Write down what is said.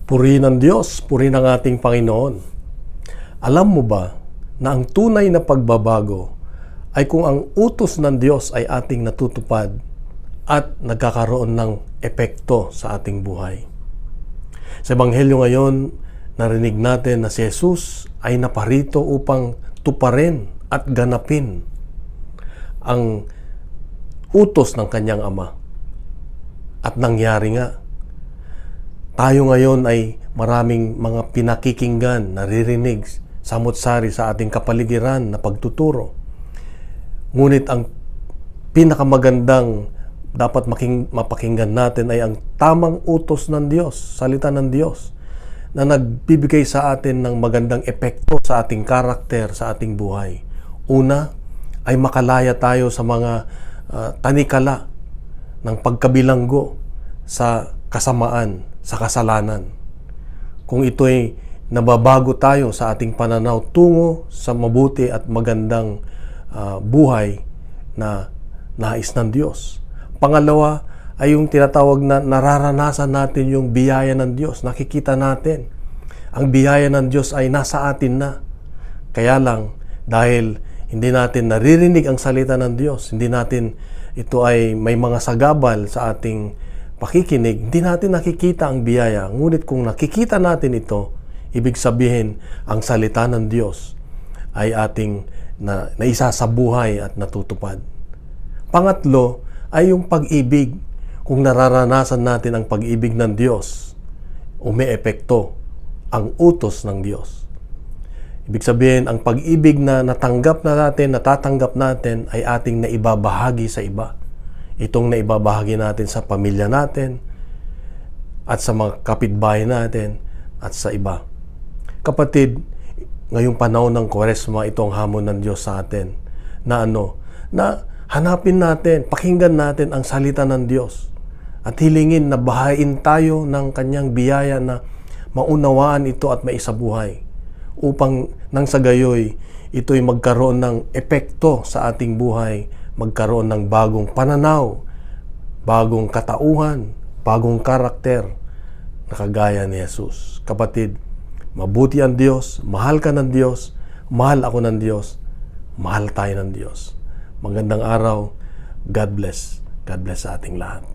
Purihin ng Diyos, purihin ng ating Panginoon. Alam mo ba na ang tunay na pagbabago ay kung ang utos ng Diyos ay ating natutupad at nagkakaroon ng epekto sa ating buhay. Sa Ebanghelyo ngayon, narinig natin na si Jesus ay naparito upang tuparin at ganapin ang utos ng kanyang Ama. At nangyari nga. Tayo ngayon ay maraming mga pinakikinggan, naririnig, samot-sari sa ating kapaligiran na pagtuturo. Ngunit ang pinakamagandang dapat mapakinggan natin ay ang tamang utos ng Diyos, salita ng Diyos, na nagbibigay sa atin ng magandang epekto sa ating karakter, sa ating buhay. Una, ay makalaya tayo sa mga tanikala ng pagkabilanggo sa kasamaan, sa kasalanan. Kung ito'y nababago tayo sa ating pananaw tungo sa mabuti at magandang buhay na nais ng Diyos. Pangalawa ay yung tinatawag na nararanasan natin yung biyaya ng Diyos. Nakikita natin ang biyaya ng Diyos ay nasa atin na. Kaya lang, dahil hindi natin naririnig ang salita ng Diyos, hindi natin ito ay may mga sagabal sa ating pakikinig, hindi natin nakikita ang biyaya. Ngunit kung nakikita natin ito, ibig sabihin ang salita ng Diyos ay ating naisa sa buhay at natutupad. Pangatlo ay yung pag-ibig. Kung nararanasan natin ang pag-ibig ng Diyos, umeepekto ang utos ng Diyos. Ibig sabihin, ang pag-ibig na natatanggap natin ay ating naibabahagi sa iba. Itong naibabahagi natin sa pamilya natin at sa mga kapitbahay natin at sa iba. Kapatid, ngayong panahon ng Kwaresma, ito ang hamon ng Diyos sa atin na hanapin natin, pakinggan natin ang salita ng Diyos at hilingin na bahain tayo ng kanyang biyaya na maunawaan ito at maisabuhay upang nang sa gayoy ito'y magkaroon ng epekto sa ating buhay, magkaroon ng bagong pananaw, bagong katauhan, bagong karakter na kagaya ni Jesus. Kapatid, mabuti ang Diyos, mahal ka ng Diyos, mahal ako ng Diyos, mahal tayo ng Diyos. Magandang araw. God bless. God bless sa ating lahat.